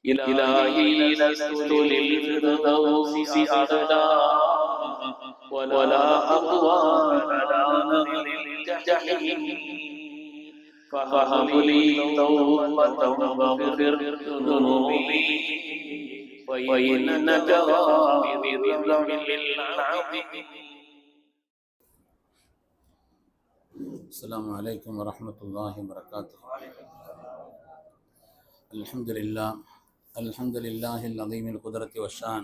إلهي لست للفردوس أعلى ولا أقوى على نار الجحيم فهب لي توبة واغفر ذنوبي وإنك غافر الذنب العظيم. السلام عليكم ورحمة الله وبركاته. الحمد لله العظيم القدرة والشان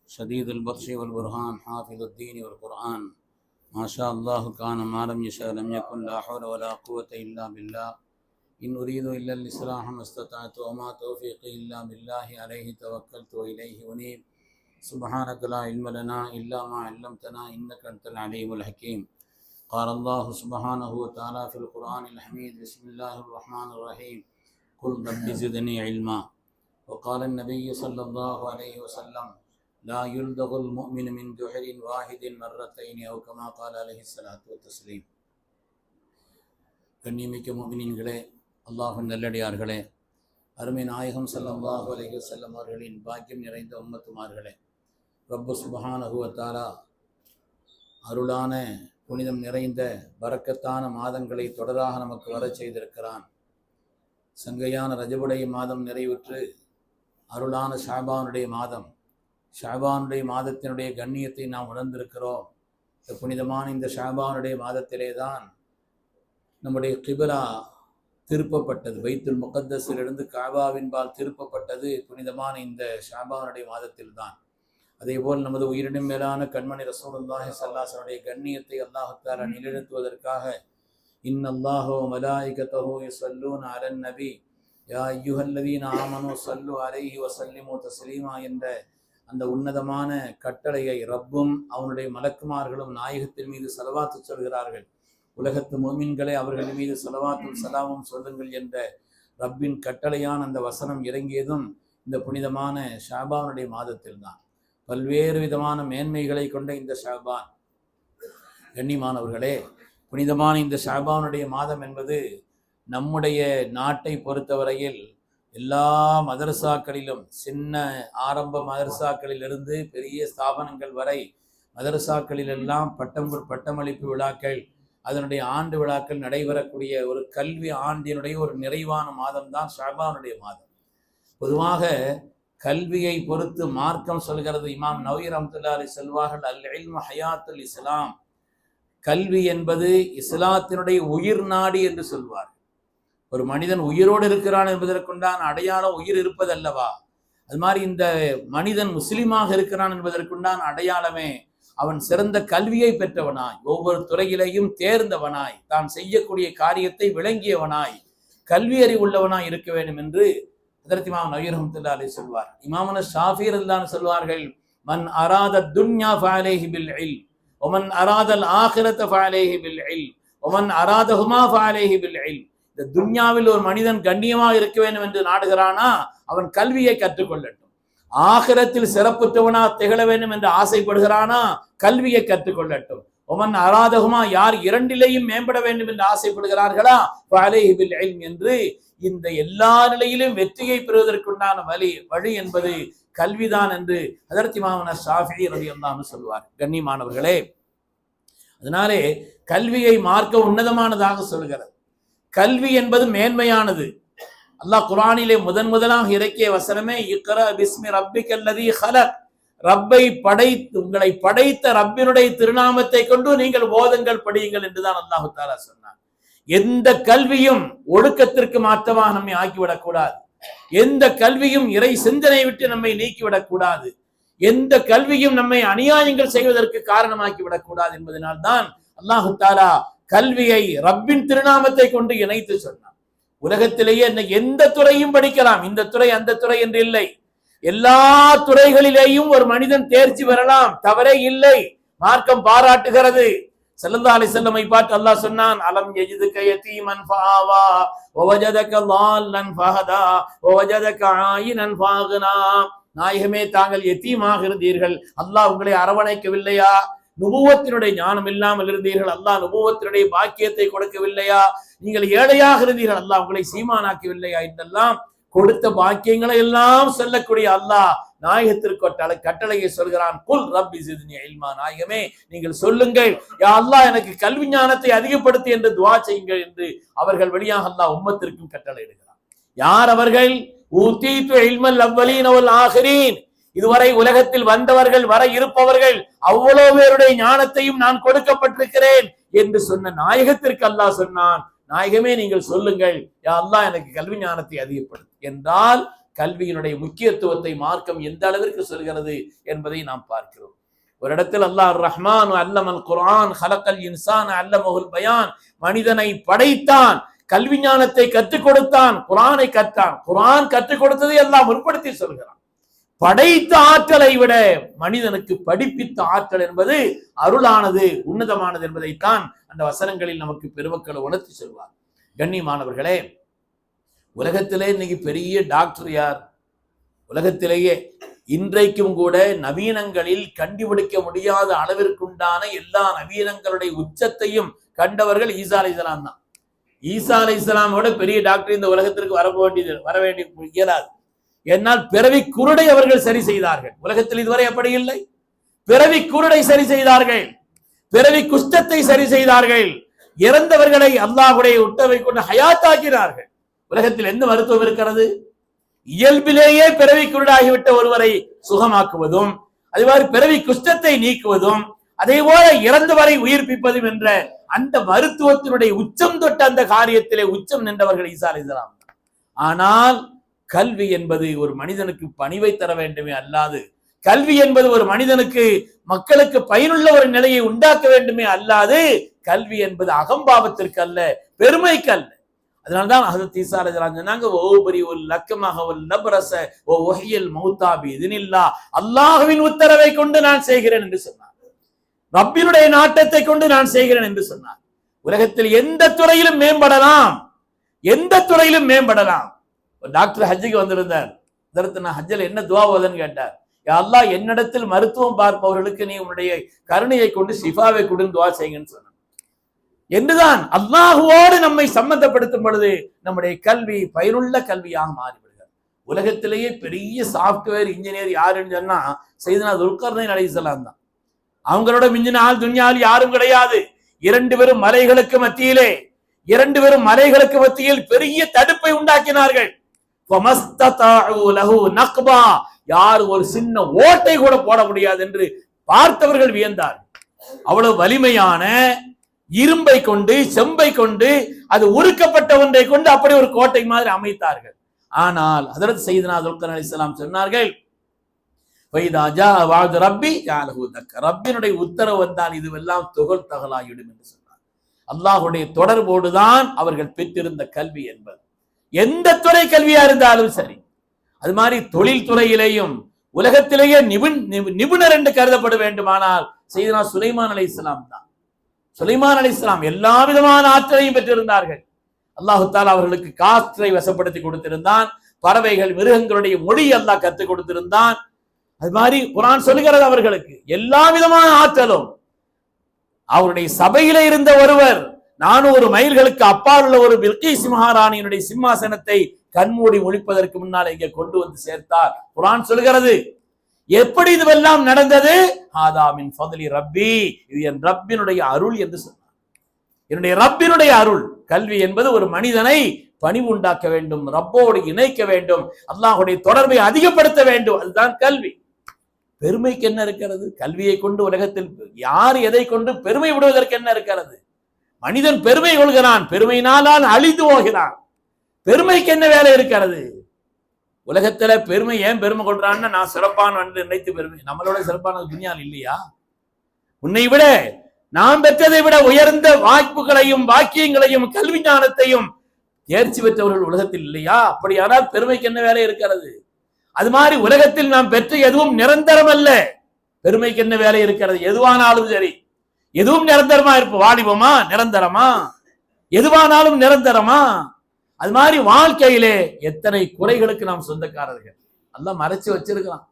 شديد البطش والبرهان حافظ الدين والقرآن ما شاء الله كان ما لم يشاء لم يكن لا حول ولا قوة إلا بالله إن أريد إلا الإصلاح ما استطعت وما توفيقي إلا بالله عليه توكلت وإليه أنيب سبحانك لا علم لنا إلا ما علمتنا إنك أنت العليم الحكيم. قال الله سبحانه وتعالى في القرآن الحميد بسم الله الرحمن الرحيم قل رب زدني علما. وقال النبي صلى الله عليه وسلم لا يلدغ المؤمن من جحر واحد مرتين أو كما قال عليه الصلاة والتسليم. கண்ணியமிக்க முஃமினீன்களே, அல்லாஹ்வின் நல்லடியார்களே, அருமை நாயகம் ஸல்லல்லாஹு அலைஹி வஸல்லம் அவர்களின் பாக்கியம் நிறைந்த உம்மத்துமார்களே, ரப்பு சுப்ஹானஹு வ தஆலா அருளான புனிதம் நிறைந்த பரக்கத்தான மாதங்களை தொடராக நமக்கு வரச் செய்திருக்கிறான். சங்கையான ரஜபுடைய மாதம் நிறைவுற்று அருளான ஷாபானுடைய மாதம், ஷாபானுடைய மாதத்தினுடைய கண்ணியத்தை நாம் உணர்ந்திருக்கிறோம். இந்த புனிதமான இந்த ஷாபானுடைய மாதத்திலே தான் நம்முடைய கிபிலா திருப்பப்பட்டது. பைத்துல் முகத்தஸிலிருந்து காபாவின்பால் திருப்பப்பட்டது புனிதமான இந்த ஷாபானுடைய மாதத்தில் தான். அதேபோல் நமது உயிரினும் மேலான கண்மணி ரசூலுல்லாஹி ஸல்லல்லாஹு அலைஹி வஸல்லம் கண்ணியத்தை அல்லாஹ் தஆலா நிலைநிறுத்துவதற்காக இன்னல்லாஹு வ மலாயிகத்தஹு யுஸல்லூன அலன் நபி யா அய்யுஹல்லதீன ஆமனூ ஸல்லு அலைஹி வ ஸல்லிமூ தஸ்லீமா என்ற அந்த உன்னதமான கட்டளையை ரப்பும் அவனுடைய மலக்குமார்களும் நாயகத்தின் மீது ஸலவாத்து சொல்கிறார்கள். உலகத்து முஃமின்களே அவர்கள் மீது ஸலவாத்தும் ஸலாமும் சொல்லுங்கள் என்ற ரப்பின் கட்டளையான அந்த வசனம் இறங்கியதும் இந்த புனிதமான ஷாபானுடைய மாதத்தில் தான். பல்வேறு விதமான மேன்மைகளை கொண்ட இந்த ஷாபான், கண்ணியமானவர்களே, புனிதமான இந்த ஷாபானுடைய மாதம் என்பது நம்முடைய நாட்டை பொறுத்தவரையில் எல்லா மதரசாக்களிலும், சின்ன ஆரம்ப மதரசாக்களிலிருந்து பெரிய ஸ்தாபனங்கள் வரை மதரசாக்களிலெல்லாம் பட்டமளிப்பு விழாக்கள், அதனுடைய ஆண்டு விழாக்கள் நடைபெறக்கூடிய ஒரு கல்வி ஆண்டினுடைய ஒரு நிறைவான மாதம் தான் ஷாபானுடைய மாதம். பொதுவாக கல்வியை பொறுத்து மார்க்கம் சொல்கிறது, இமாம் நவவி ரஹ்மத்துல்லாஹி அலைஹி சொல்வார்கள், அல் இல்மு ஹயாத்துல் இஸ்லாம், கல்வி என்பது இஸ்லாத்தினுடைய உயிர் நாடி என்று சொல்வார். ஒரு மனிதன் உயிரோடு இருக்கிறான் என்பதற்குண்டான அடையாளம் உயிர் இருப்பதல்லவா? அது மாதிரி இந்த மனிதன் முஸ்லிமாக இருக்கிறான் என்பதற்குண்டான அடையாளமே அவன் சிறந்த கல்வியை பெற்றவனாய், ஒவ்வொரு துறையிலையும் தேர்ந்தவனாய், தான் செய்யக்கூடிய காரியத்தை விளங்கியவனாய், கல்வி அறிவுள்ளவனாய் இருக்க வேண்டும் என்று ஹஜ்ரத் இமாம் நவவி ரஹ்மத்துல்லாஹி அலைஹி சொல்வார். இமாமுனா ஷாஃபி ரலியல்லாஹு சொல்வார்கள், மன் அராத துன்யா ஃபஅலைஹி பில் இல்ம் வமன் அராதல் ஆகிரத ஃபஅலைஹி பில் இல்ம் வமன் அராதஹுமா ஃபஅலைஹி பில் இல்ம். இந்த துன்யாவில் ஒரு மனிதன் கண்ணியமாக இருக்க வேண்டும் என்று நாடுகிறானா அவன் கல்வியை கற்றுக்கொள்ளட்டும். ஆகிரத்தில் சிறப்புற்றவனா திகழ வேண்டும் என்று ஆசைப்படுகிறானா கல்வியை கற்றுக்கொள்ளட்டும். ஒமன் அராதகுமா, யார் இரண்டிலேயும் மேம்பட வேண்டும் என்று ஆசைப்படுகிறார்களா ஃபஅலைஹி பில் இல்ம் என்று இந்த எல்லா நிலையிலும் வெற்றியை பெறுவதற்குண்டான வழி என்பது கல்விதான் என்று ஹஜ்ரத் இமாம் ஷாஃபிஈ ரலியல்லாஹு அன்ஹு சொல்வார். கண்ணியமானவர்களே, அதனாலே கல்வியை மார்க்க உன்னதமானதாக சொல்கிறது. கல்வி என்பது மேன்மையானது. அல்லாஹ் குர்ஆனிலே முதலாக இறக்கிய வசனமே இக்ரா பிஸ்மி ரப்பிக்கல்லதீ ஹலக், ரப்பை உங்களை படைத்த ரப்பினுடைய திருநாமத்தை கொண்டு நீங்கள் ஓதுங்கள், படியுங்கள் என்றுதான் அல்லாஹ் தஆலா சொன்னார். எந்த கல்வியும் ஒழுக்கத்திற்கு மாற்றமாக நம்மை ஆக்கிவிடக்கூடாது. எந்த கல்வியும் இறை சிந்தனை விட்டு நம்மை நீக்கிவிடக்கூடாது. எந்த கல்வியும் நம்மை அநியாயங்கள் செய்வதற்கு காரணமாக்கி விடக்கூடாது என்பதனால் தான் அல்லாஹ் தஆலா கல்வியை ரப்பின் திருநாமத்தை கொண்டு இணைத்து சொன்னார். உலகத்திலேயே எந்த துறையும் படிக்கலாம், இந்த துறை அந்த துறை என்று இல்லை. எல்லா துறைகளிலேயும் ஒரு மனிதன் தேர்ச்சி பெறலாம், தவறே இல்லை. மார்க்கம் பாராட்டுகிறது. ஸல்லல்லாஹு அலைஹி வஸல்லம் பார்த்து அல்லாஹ் சொன்னான், அலம் யஜிதுக யதீமன் ஃபஆவா வவஜதக லால்லன் ஃபஹதா வவஜதக ஆயினன் ஃபஅக்னா. நாயகமே, தாங்கள் யதீமாக இருந்தீர்கள், அல்லாஹ் உங்களை அரவணைக்கவில்லையா? நுபுவத்தினுடைய ஞானம் இல்லாமல் இருந்தீர்கள், அல்லாஹ் நுபுவத்தினுடைய பாக்கியத்தை கொடுக்கவில்லையா? நீங்கள் ஏழையாக இருந்தீர்கள், அல்லாஹ் உங்களை சீமானாக்கவில்லையா? இதெல்லாம் கொடுத்த பாக்கியங்களை எல்லாம் சொல்லக்கூடிய அல்லாஹ் நாயகத்திற்கு கட்டளையை சொல்கிறான். குல் ரப்பி ஜித்னி இல்மா, நாயகமே நீங்கள் சொல்லுங்கள், யா அல்லாஹ் எனக்கு கல்வி ஞானத்தை அதிகப்படுத்து என்று துஆ செய்யுங்கள் என்று அவர்கள் வழியாக அல்லாஹ் உம்மத்திற்கும் கட்டளை இடுகிறான். யார் அவர்கள்? ஊதீது இல்மல் அவ்வலீன வல் ஆகிரீன், இதுவரை உலகத்தில் வந்தவர்கள் வர இருப்பவர்கள் அவ்வளவு பேருடைய ஞானத்தையும் நான் கொடுக்கப்பட்டிருக்கிறேன் என்று சொன்ன நாயகத்திற்கு அல்லாஹ் சொன்னான், நாயகமே நீங்கள் சொல்லுங்கள், யா அல்லாஹ் எனக்கு கல்வி ஞானத்தை அதிகப்படுத்து என்றால் கல்வியினுடைய முக்கியத்துவத்தை மார்க்கம் எந்த அளவிற்கு சொல்கிறது என்பதை நாம் பார்க்கிறோம். ஒரு இடத்தில் அல்லாஹ் ரஹ்மான் அல்லமல் குர்ஆன் ஹலக்கல் இன்சான் அல்லமஹுல் பயான், மனிதனை படைத்தான், கல்வி ஞானத்தை கற்றுக் கொடுத்தான், குர்ஆனை கற்றான். குர்ஆன் கற்றுக் கொடுத்ததை எல்லாம் முற்படுத்தி சொல்கிறான். படைத்த ஆற்றலை விட மனிதனுக்கு படிப்பித்த ஆற்றல் என்பது அருளானது, உன்னதமானது என்பதைத்தான் அந்த வசனங்களில் நமக்கு பெருமக்கள் உணர்த்தி சொல்வார். கண்ணியமானவர்களே, உலகத்திலே இன்னைக்கு பெரிய டாக்டர் யார்? உலகத்திலேயே இன்றைக்கும் கூட நவீனங்களில் கண்டுபிடிக்க முடியாத அளவிற்குண்டான எல்லா நவீனங்களுடைய உச்சத்தையும் கண்டவர்கள் ஈசா அலைஹிஸ்ஸலாம் தான். ஈசா அலைஹிஸ்ஸலாமோட பெரிய டாக்டர் இந்த உலகத்திற்கு வர வேண்டிய இயலாது. என்னால் பிறவி குருடை அவர்கள் சரி செய்தார்கள். உலகத்தில் இதுவரை அப்படி இல்லை. பிறவி குருடை சரி செய்தார்கள், பிறவி குஷ்டத்தை சரி செய்தார்கள், இறந்தவர்களை அல்லாஹ்வுடைய உட்டவை கொண்டு ஹயாத்தாக்கினார்கள். உலகத்தில் எந்த மருத்துவம் இருக்கிறது? இயல்பிலேயே பிறவி குருடாகிவிட்ட ஒருவரை சுகமாக்குவதும், அதேமாதிரி பிறவி குஷ்டத்தை நீக்குவதும், அதே போல இறந்தவரை உயிர்ப்பிப்பதும் என்ற அந்த மருத்துவத்தினுடைய உச்சம் தொட்ட அந்த காரியத்திலே உச்சம் நின்றவர்கள் ஈசா அலைஹிஸ்ஸலாம். ஆனால் கல்வி என்பது ஒரு மனிதனுக்கு பணிவை தர வேண்டுமே அல்லாது, கல்வி என்பது ஒரு மனிதனுக்கு மக்களுக்கு பயனுள்ள ஒரு நிலையை உண்டாக்க வேண்டுமே அல்லாது, கல்வி என்பது அகம்பாவத்திற்கு அல்ல, பெருமைக்கு அல்ல. அதனால்தான் ஹஜ்ரத் ஈசா அலைஹிஸ்ஸலாம் சொன்னாங்க, ஓபரியுல் லக்கமஹ வல் நப்ரஸ வ வஹியல் மௌதா பிஇذنில்லாஹ், அல்லாஹ்வின் உத்தரவை கொண்டு நான் செய்கிறேன் என்று சொன்னார். ரப்பினுடைய நாட்டத்தை கொண்டு நான் செய்கிறேன் என்று சொன்னார். உலகத்தில் எந்த துறையிலும் மேம்படலாம், எந்த துறையிலும் மேம்படலாம். டாக்டர் ஹஜ்ஜுக்கு வந்திருந்தார். இதற்கு நான் ஹஜ்ஜில் என்ன துஆ ஓதுன்னு கேட்டார். யா அல்லாஹ், என்னிடத்தில் மருத்துவம் பார்ப்பவர்களுக்கு நீ உன்னுடைய கருணையை கொண்டு ஷிஃபாவை கொண்டு துஆ செய்யுங்கன்னு சொன்னார். என்றுதான் அல்லாஹுவோடு நம்மை சம்பந்தப்படுத்தும் பொழுது நம்முடைய கல்வி பயனுள்ள கல்வியாக மாறிவிடுகிறது. உலகத்திலேயே பெரிய சாப்ட்வேர் இன்ஜினியர் யாருன்னு சொன்னா சையதுனா துல்கர்னைன் அலைஹிஸ்ஸலாம் தான். அவங்களோட மிஞ்சின ஆள் துன்யாவில் யாரும் கிடையாது. இரண்டு பேரும் மலைகளுக்கு மத்தியில் பெரிய தடுப்பை உண்டாக்கினார்கள். யார் ஒரு சின்ன ஓட்டை கூட போட முடியாது என்று பார்த்தவர்கள் வியந்தார்கள். அவ்வளவு வலிமையான இரும்பை கொண்டு, செம்பை கொண்டு, அது உருக்கப்பட்ட ஒன்றை கொண்டு அப்படி ஒரு கோட்டை மாதிரி அமைத்தார்கள். ஆனால் ஹஜ்ரத் சையதுனா துல்கர்னைன் அலைஹிஸ்ஸலாம் சொன்னார்கள், ரப்பினுடைய உத்தரவு வந்தால் இதுவெல்லாம் துகள் தகலாயிடும் என்று சொன்னார். அல்லாஹுடைய தொடர்போடுதான் அவர்கள் பெற்றிருந்த கல்வி என்பது எந்த துறை கல்வியா இருந்தாலும் சரி. அது மாதிரி தொழில் துறையிலேயும் உலகத்திலேயே நிபுணர் என்று கருதப்பட வேண்டுமானால் சையதுனா சுலைமான் அலைஹிஸ்ஸலாம் தான். சுலைமான் அலைஹிஸ்ஸலாம் எல்லா விதமான ஆற்றலையும் பெற்றிருந்தார்கள். அல்லாஹு தஆலா அவர்களுக்கு காற்றை வசப்படுத்தி கொடுத்திருந்தான், பறவைகள் மிருகங்களுடைய மொழி அல்லாஹ் கற்றுக் கொடுத்திருந்தான். அது மாதிரி குர்ஆன் சொல்லுகிறது அவர்களுக்கு எல்லா விதமான ஆற்றலும். அவருடைய சபையில இருந்த ஒருவர் 400 மைல்களுக்கு அப்பால் உள்ள ஒரு பில்கீஸ் மகாராணியினுடைய சிம்மாசனத்தை கண்மூடி ஒழிப்பதற்கு முன்னால் இங்கே கொண்டு வந்து சேர்த்தார். குர்ஆன் சொல்கிறது, எப்படி இதுவெல்லாம் நடந்தது? ஹாதா மின் ஃபத்லி ரப்பி, இது என் ரப்பினுடைய அருள் என்று சொன்னார். என்னுடைய ரப்பினுடைய அருள். கல்வி என்பது ஒரு மனிதனை பணிவு உண்டாக்க வேண்டும், ரப்போடு இணைக்க வேண்டும், அல்லாஹ்வுடைய தொடர்பை அதிகப்படுத்த வேண்டும். அதுதான் கல்வி. பெருமைக்கு என்ன இருக்கிறது? கல்வியை கொண்டு உலகத்தில் யார் எதை கொண்டு பெருமை விடுவதற்கு என்ன இருக்கிறது? மனிதன் பெருமை கொள்கிறான், பெருமையினால் அழிந்து போகிறான். பெருமைக்கு என்ன வேலை இருக்கிறது? உலகத்துல பெருமை ஏன் பெருமை கொள்றான்னு, நான் சிறப்பான நினைத்து பெருமை. நம்மளோட சிறப்பான துன்யாவில் இல்லையா? உன்னை விட நாம் பெற்றதை விட உயர்ந்த வாய்ப்புகளையும் பாக்கியங்களையும் கல்வி ஞானத்தையும் தேர்ச்சி பெற்றவர்கள் உலகத்தில் இல்லையா? அப்படியானால் பெருமைக்கு என்ன வேலை இருக்கிறது? அது மாதிரி உலகத்தில் நாம் பெற்ற எதுவும் நிரந்தரம் அல்ல. பெருமைக்கு என்ன வேலை இருக்கிறது? எதுவானாலும் சரி, எதுவும் நிரந்தரமா இருப்போம். வாலிபமா நிரந்தரமா? எதுவானாலும் நிரந்தரமா? அது மாதிரி வாழ்க்கையிலே எத்தனை குறைகளுக்கு நாம் சொந்தக்காரர்கள். அல்லாஹ் மறைச்சு வச்சிருக்கலாம்.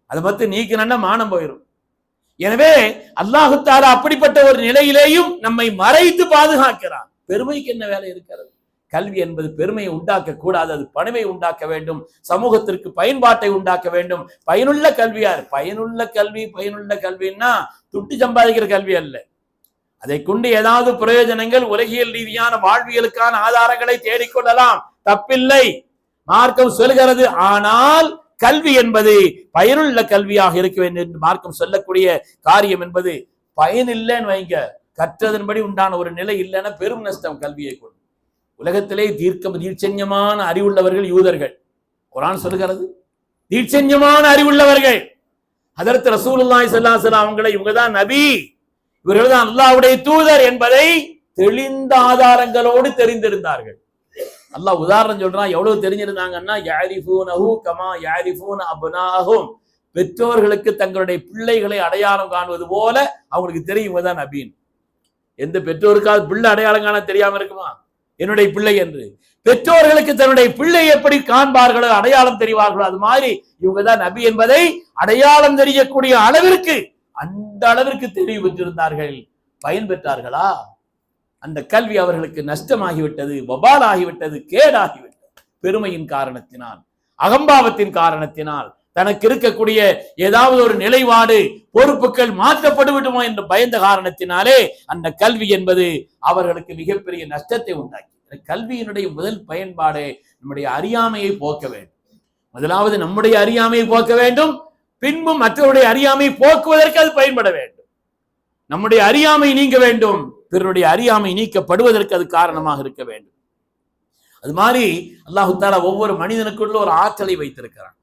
அதை பத்தி நீக்கணும்னா மானம் போயிடும். எனவே அல்லாஹு தஆலா அப்படிப்பட்ட ஒரு நிலையிலேயும் நம்மை மறைத்து பாதுகாக்கிறான். பெருமைக்கு என்ன வேலை இருக்கிறது? கல்வி என்பது பெருமையை உண்டாக்க கூடாது, அது பணிவை உண்டாக்க வேண்டும், சமூகத்திற்கு பயன்பாட்டை உண்டாக்க வேண்டும். பயனுள்ள கல்வியார் பயனுள்ள கல்வின்னா துட்டு சம்பாதிக்கிற கல்வி அல்ல. அதை கொண்டு ஏதாவது பிரயோஜனங்கள் உலகியல் ரீதியான வாழ்வியலுக்கான ஆதாரங்களை தேடிக்கொள்ளலாம், தப்பில்லை, மார்க்கம் சொல்கிறது. ஆனால் கல்வி என்பது பயனுள்ள கல்வியாக இருக்க வேண்டும் என்று மார்க்கம் சொல்லக்கூடிய காரியம் என்பது பயனில்லைன்னு வைங்க, கற்றதன்படி உண்டான ஒரு நிலை இல்லைன்னா பெரும் நஷ்டம் கல்வியை கொண்டு. உலகத்திலே தீர்ச்சன்யமான அறிவுள்ளவர்கள் யூதர்கள். குர்ஆன் சொல்கிறது தீர்ச்சன்யமான அறிவுள்ளவர்கள். ஹதரத் ரசூலுல்லாஹி ஸல்லல்லாஹு அலைஹி வஸல்லம் அவங்களை இவங்கதான் நபி, இவர்கள் தான் அல்லாஹ்வுடைய தூதர் என்பதை தெளிந்த ஆதாரங்களோடு தெரிந்திருந்தார்கள். அல்லாஹ் உதாரணம் சொல்றான், எவ்வளவு தெரிஞ்சிருந்தாங்கன்னா யாரிஃபூனஹு கமா யாரிஃபூன அப்னாஹும், பெற்றோர்களுக்கு தங்களுடைய பிள்ளைகளை அடையாளம் காணுவது போல அவங்களுக்கு தெரியும் இவங்கதான் நபின்னு. எந்த பெற்றோருக்காவது பிள்ளை அடையாளம் காண தெரியாம இருக்குமா? என்னுடைய பிள்ளை என்று பெற்றோர்களுக்கு தன்னுடைய பிள்ளை எப்படி காண்பார்களோ, அடையாளம் தெரிவார்களோ, அது மாதிரி இவங்கதான் நபி என்பதை அடையாளம் தெரியக்கூடிய அளவிற்கு, அந்த அளவிற்கு தெளிவு பெற்றிருந்தார்கள். பயன் பெற்றார்களா? அந்த கல்வி அவர்களுக்கு நஷ்டமாகிவிட்டது, வபால் ஆகிவிட்டது, கேடாகிவிட்டது. பெருமையின் காரணத்தினால், அகம்பாவத்தின் காரணத்தினால், தனக்கு இருக்கக்கூடிய ஏதாவது ஒரு நிலைப்பாடு பொறுப்புகள் மாற்றப்பட்டு விடுமோ என்று பயந்த காரணத்தினாலே அந்த கல்வி என்பது அவர்களுக்கு மிகப்பெரிய நஷ்டத்தை உண்டாக்கி. கல்வியினுடைய முதல் பயன்பாடு நம்முடைய அறியாமையை போக்க வேண்டும். முதலாவது நம்முடைய அறியாமையை போக்க வேண்டும், பின்பு மற்றவருடைய அறியாமையை போக்குவதற்கு அது பயன்பட வேண்டும். நம்முடைய அறியாமை நீங்க வேண்டும், பிறருடைய அறியாமை நீக்கப்படுவதற்கு அது காரணமாக இருக்க வேண்டும். அது மாதிரி அல்லாஹு தஆலா ஒவ்வொரு மனிதனுக்குள்ள ஒரு ஆற்றலை வைத்திருக்கிறான்.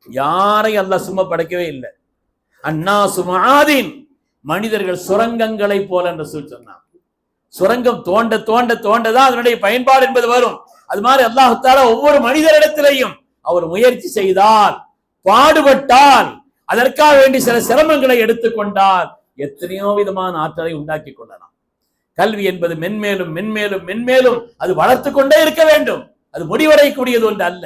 யாரை அல்லாஹ் சும்மா படைக்கவே இல்லை. அன்னாசு மஆதின், மனிதர்கள் சுரங்கங்களை போல என்று சொன்னான். சுரங்கம் தோண்ட தோண்ட தோண்டதான் அதனுடைய பயன்பாடு என்பது வரும். அது மாதிரி அல்லாஹ் தஆலா ஒவ்வொரு மனிதரிடத்திலையும் அவர் முயற்சி செய்தால், பாடுபட்டால், அதற்காக வேண்டி சில சிரமங்களை எடுத்துக்கொண்டால் எத்தனையோ விதமான ஆற்றலை உண்டாக்கி கொள்ளலாம். கல்வி என்பது மென்மேலும் மென்மேலும் மென்மேலும் அது வளர்த்து கொண்டே இருக்க வேண்டும். அது முடிவடையக்கூடியது ஒன்று அல்ல,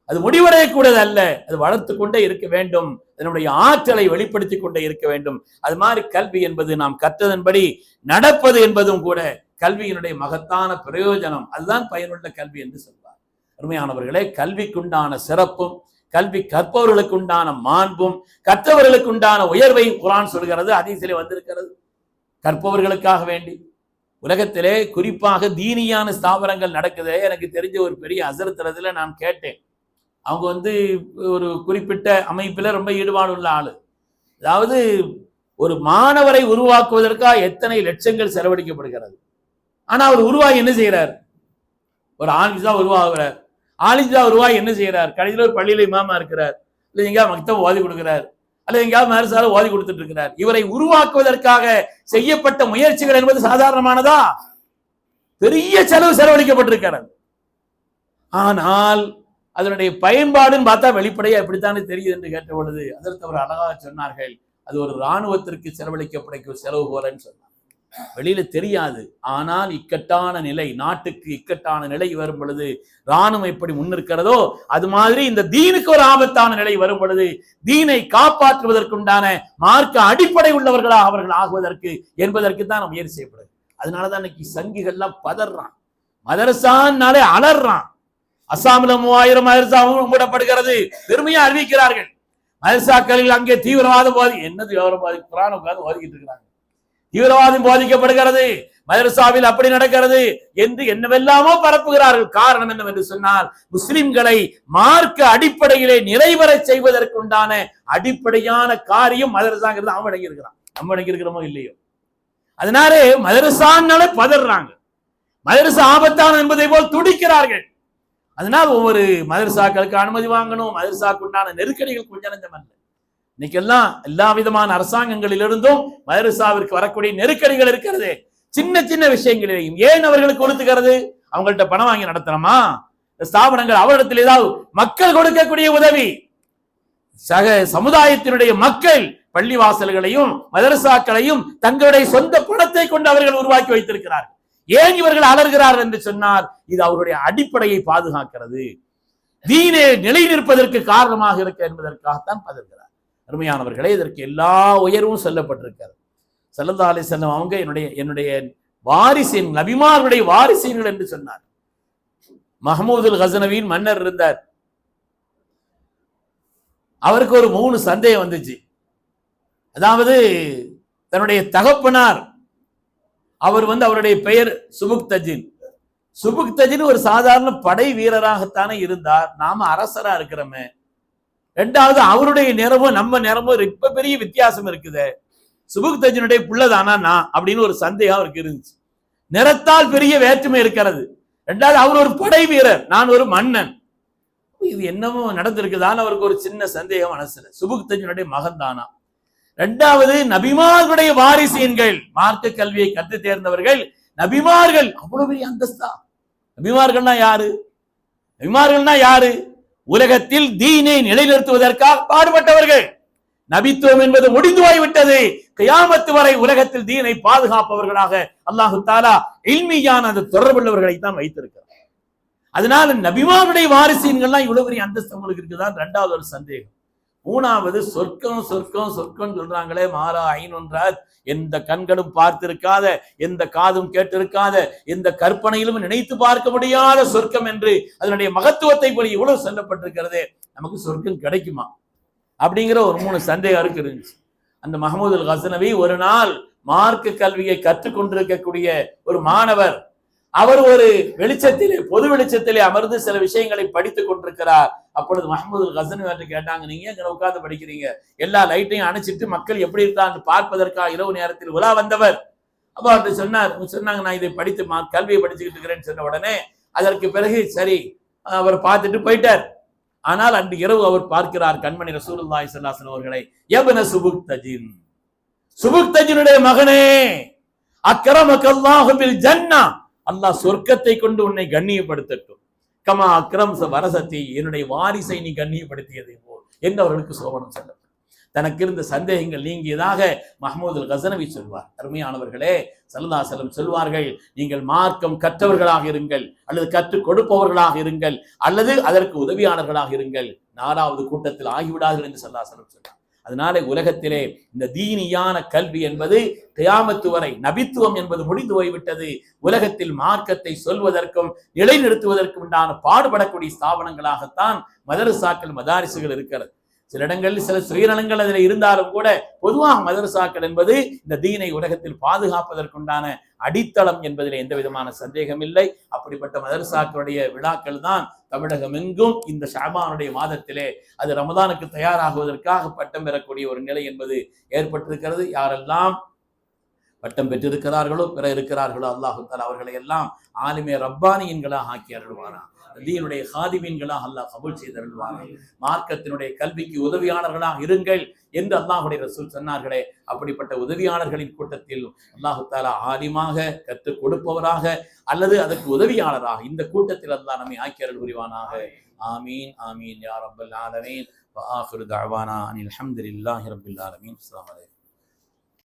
அது முடிவடையக்கூடாது அல்ல, அது வளர்த்து கொண்டே இருக்க வேண்டும், அதனுடைய ஆற்றலை வெளிப்படுத்தி கொண்டே இருக்க வேண்டும். அது மாதிரி கல்வி என்பது நாம் கற்றதன்படி நடப்பது என்பதும் கூட கல்வியினுடைய மகத்தான பிரயோஜனம். அதுதான் பயனுள்ள கல்வி என்று சொல்வார். அருமையானவர்களே, கல்விக்குண்டான சிறப்பும், கல்வி கற்பவர்களுக்கு உண்டான மாண்பும், கற்றவர்களுக்கு உண்டான உயர்வை குர்ஆன் சொல்கிறது, ஹதீஸிலே வந்திருக்கிறது. கற்பவர்களுக்காக வேண்டி உலகத்திலே குறிப்பாக தீனியான ஸ்தாபனங்கள் நடக்குது. எனக்கு தெரிஞ்ச ஒரு பெரிய ஹஸரத்துல நான் கேட்டேன். அவங்க ஒரு குறிப்பிட்ட அமைப்பில் ரொம்ப ஈடுபாடு உள்ள ஆளு. அதாவது ஒரு மாணவரை உருவாக்குவதற்காக எத்தனை லட்சங்கள் செலவழிக்கப்படுகிறது. ஆனா அவர் உருவாகி என்ன செய்யறார்? ஒரு ஆலிம்ஸா உருவாகிறார். ஆலிம்ஸா உருவாகி என்ன செய்யறார்? கடைசியில் ஒரு பள்ளியில இமாமா இருக்கிறார், இல்லை எங்கேயாவது மக்தப் ஓதி கொடுக்கிறார், அல்லது எங்கேயாவது மதரசால ஓதி கொடுத்துட்டு இருக்கிறார். இவரை உருவாக்குவதற்காக செய்யப்பட்ட முயற்சிகள் என்பது சாதாரணமானதா? பெரிய செலவழிக்கப்பட்டிருக்கிறது. ஆனால் அதனுடைய பயன்பாடுன்னு பார்த்தா வெளிப்படையா எப்படித்தானே தெரியுது என்று கேட்ட பொழுது அதற்கு அவர் அழகாக சொன்னார்கள், அது ஒரு இராணுவத்திற்கு செலவழிக்கப்படும் செலவு போலன்னு சொன்னார். வெளியில தெரியாது, ஆனால் இக்கட்டான நிலை, நாட்டுக்கு இக்கட்டான நிலை வரும் பொழுது இராணுவம் எப்படி முன்னிற்கிறதோ அது மாதிரி இந்த தீனுக்கு ஒரு ஆபத்தான நிலை வரும் பொழுது தீனை காப்பாற்றுவதற்குண்டான மார்க்க அடிப்படை உள்ளவர்களாக அவர்கள் ஆகுவதற்கு என்பதற்கு தான் நம்ம முயற்சி செய்யப்படுது. அதனாலதான் இன்னைக்கு சங்கிகள்லாம் பதறான், மதரசான்னாலே அலறான். அசாமில 3000 மதரசாவும் மூடப்படுகிறது, பெருமையா அறிவிக்கிறார்கள். மதரசாக்களில் அங்கே தீவிரவாதம் என்ன தீவிரவாதி குர்ஆன் உட்கார்ந்து ஓதிக்கிட்டு இருக்கிறாங்க. தீவிரவாதம் போதிக்கப்படுகிறது, மதரசாவில் அப்படி நடக்கிறது என்று என்னவெல்லாமோ பரப்புகிறார்கள். காரணம் என்னவென்று சொன்னால், முஸ்லிம்களை மார்க்க அடிப்படையிலே நிறைவர செய்வதற்குண்டான அடிப்படையான காரியம் மதரசாங்கிறது அவன் அடங்கி இருக்கிறான். நம்ம அடங்கி இருக்கிறோமோ இல்லையோ, அதனாலே மதரசான்னாலே பதறாங்க, மதரசா ஆபத்தான என்பதை போல் துடிக்கிறார்கள். அதனால் ஒவ்வொரு மதரசாக்களுக்கு அனுமதி வாங்கணும். மதரசாக்கு உண்டான நெருக்கடிகள் கொஞ்சம் நஞ்சம் அல்ல. இன்னைக்கெல்லாம் எல்லா விதமான அரசாங்கங்களிலிருந்தும் மதரசாவிற்கு வரக்கூடிய நெருக்கடிகள் இருக்கிறது. சின்ன சின்ன விஷயங்களையும் ஏன் அவர்களுக்கு கொடுத்துக்கிறது? அவங்கள்ட்ட பணம் வாங்கி நடத்தணுமா? ஸ்தாபனங்கள் அவரிடத்தில் ஏதாவது மக்கள் கொடுக்கக்கூடிய உதவி, சக சமுதாயத்தினுடைய மக்கள் பள்ளிவாசல்களையும் மதரசாக்களையும் தங்களுடைய சொந்த பணத்தை கொண்டு அவர்கள் உருவாக்கி வைத்திருக்கிறார்கள். ஏன் இவர்கள் அலறுகிறார்கள் என்று சொன்னார், இது அவருடைய அடிப்படையை பாதுகாக்கிறது, தீனே நிலை நிற்பதற்கு காரணமாக இருக்க என்பதற்காகத்தான் பதறுகிறார். அருமையானவர்களே, இதற்கு எல்லா உயர்வும் சொல்லப்பட்டிருக்கிறது. ஸல்லல்லாஹு அலைஹி வஸல்லம் அவங்க என்னுடைய வாரிசின், நபிமார்களுடைய வாரிசீன்கள் என்று சொன்னார். மஹமூதுல் கஸ்னவியின் மன்னர் இருந்தார். அவருக்கு ஒரு 3 சந்தேகம் வந்துச்சு. அதாவது தன்னுடைய தகப்பனார் அவர் அவருடைய பெயர் சுபுக்தஜின். சுபுக்தஜின் ஒரு சாதாரண படை வீரராகத்தானே இருந்தார். நாம அரசரா இருக்கிறோமே. ரெண்டாவது அவருடைய நிறமும் நம்ம நிறமும் ரொம்ப பெரிய வித்தியாசம் இருக்குது. சுபுக்தஜினுடைய புள்ளதானா நான் அப்படின்னு ஒரு சந்தேகம் அவருக்கு இருந்துச்சு. நிறத்தால் பெரிய வேற்றுமை இருக்கிறது. ரெண்டாவது அவர் ஒரு படை வீரர், நான் ஒரு மன்னன். இது என்னமோ நடந்திருக்குதான்னு அவருக்கு ஒரு சின்ன சந்தேகம் மனசுல. சுபுக்தஜினுடைய மகன் தானா? ரெண்டாவது நபிமார்களுடைய வாரிசீன்கள், மார்க்க கல்வியை கற்று தேர்ந்தவர்கள் நபிமார்கள். அவ்வளவு பெரிய அந்தஸ்தா? நபிமார்கள்னா யாரு? நபிமார்கள்னா யாரு? உலகத்தில் தீனை நிலைநிறுத்துவதற்காக பாடுபட்டவர்கள். நபித்துவம் என்பது முடிந்து போய்விட்டது. கியாமத்து வரை உலகத்தில் தீனை பாதுகாப்பவர்களாக அல்லாஹு தஆலா இல்மியான அந்த தொடர்புள்ளவர்களை தான் வைத்திருக்கிறார். அதனால நபிமாருடைய வாரிசீன்கள்லாம் இவ்வளவு பெரிய அந்தஸ்து உங்களுக்கு இருக்குதான் ரெண்டாவது ஒரு சந்தேகம். மூணாவது சொர்க்கம் சொர்க்கம் சொர்க்கம் சொல்றாங்களே, மாலா ஐநொன்றாத், எந்த கண்களும் பார்த்திருக்காத, எந்த காதும் கேட்டிருக்காத, எந்த கற்பனையிலும் நினைத்து பார்க்க முடியாத சொர்க்கம் என்று அதனுடைய மகத்துவத்தை போல இவ்வளவு சொல்லப்பட்டிருக்கிறது. நமக்கு சொர்க்கம் கிடைக்குமா அப்படிங்கிற ஒரு 3 சந்தேகம் இருந்துச்சு. அந்த மஹமூதுல் கஸ்னவி ஒரு நாள் மார்க்க கல்வியை கற்றுக்கொண்டிருக்கக்கூடிய ஒரு மாணவர், அவர் ஒரு வெளிச்சத்திலே, பொது வெளிச்சத்திலே அமர்ந்து சில விஷயங்களை படித்துக் கொண்டிருக்கிறார். அப்பொழுது மஹமூதுல் கஸ்னவி கேட்டாங்க, நீங்க எங்க உட்கார்ந்து படிக்கிறீங்க? எல்லா லைட்டையும் அணைச்சிட்டு மக்கள் எப்படி இருக்கான்னு பார்ப்பதற்காக இரவு நேரத்தில் உலா வந்தவர். அப்ப அவர்கிட்ட சொன்னாங்க, நான் இதை படித்து கல்வியை படிச்சுக்கிட்டு இருக்கிறேன்னு சொன்ன உடனே அதற்கு பிறகு சரி அவர் பார்த்துட்டு போயிட்டார். ஆனால் அன்று இரவு அவர் பார்க்கிறார் கண்மணி ரசூலுல்லாஹி ஸல்லல்லாஹு அலைஹி வஸல்லம் அவர்களை. யப்ன சுபுக்தஜின், சுபுக்தஜினுடைய மகனே, அக்ரமக்கல்லாஹு பில் ஜன்னah, அல்லாஹ் சொர்க்கத்தை கொண்டு உன்னை கண்ணியப்படுத்தட்டும். கமா அக்ரம் வரசத்தி, என்னுடைய வாரிசை நீ கண்ணியப்படுத்தியதை போல் என்று அவர்களுக்கு சோபனம் சொல்லப்படும். தனக்கு இருந்த சந்தேகங்கள் நீங்கியதாக மஹமூதுல் கஸ்னவி சொல்வார். அருமையானவர்களே, ஸல்லல்லாஹு அலைஹி வஸல்லம் சொல்வார்கள், நீங்கள் மார்க்கம் கற்றவர்களாக இருங்கள், அல்லது கற்றுக் கொடுப்பவர்களாக இருங்கள், அல்லது அதற்கு உதவியாளர்களாக இருங்கள், 4வது கூட்டத்தில் ஆகிவிடார்கள் என்று ஸல்லல்லாஹு அலைஹி வஸல்லம் சொன்னார். அதனால உலகத்திலே இந்த தீனியான கல்வி என்பது கியாமத்து வரை, நபித்துவம் என்பது முடிந்து போய்விட்டது. உலகத்தில் மார்க்கத்தை சொல்வதற்கும் நிலைநிறுத்துவதற்கும் உண்டான பாடுபடக்கூடிய ஸ்தாபனங்களாகத்தான் மதரசாக்கள், மதாரிசுகள் இருக்கிறது. சில இடங்களில் சில சுயநலங்கள் அதில் இருந்தாலும் கூட பொதுவாக மதரசாக்கள் என்பது இந்த தீனை உலகத்தில் பாதுகாப்பதற்குண்டான அடித்தளம் என்பதில் எந்த விதமான சந்தேகம் இல்லை. அப்படிப்பட்ட மதரசாக்களுடைய விழாக்கள் தான் தமிழகம் எங்கும் இந்த ஷஅபானுடைய மாதத்திலே அது ரமதானுக்கு தயாராகுவதற்காக பட்டம் பெறக்கூடிய ஒரு நிலை என்பது ஏற்பட்டிருக்கிறது. யாரெல்லாம் பட்டம் பெற்றிருக்கிறார்களோ, பிற இருக்கிறார்களோ, அல்லாஹு தஆலா அவர்களை எல்லாம் ஆலிமே ரப்பானியின்களாக ஆக்கி அருள்வானா. தீனுடைய ஹாதிமீன்களாக அல்லாஹ் கபூல் செய்து அருள்வானா. மார்க்கத்தினுடைய கல்விக்கு உதவியாளர்களாக இருங்கள் என்று அல்லாஹுடைய ரசூல் சொன்னார்களே, அப்படிப்பட்ட உதவியாளர்களின் கூட்டத்தில் அல்லாஹு தஆலா ஆலிமாக, கற்றுக் கொடுப்பவராக அல்லது அதற்கு உதவியாளராக இந்த கூட்டத்தில் அல்லாஹ் நம்மை ஆக்கி அருள் புரிவானாக. ஆமீன் ஆமீன் யா ரப்பல் ஆலமீன். வ ஆகிரு தஅவானா அனில் ஹம்துலில்லாஹி ரப்பில் ஆலமீன். அஸ்ஸலாமு அலைக்கும்.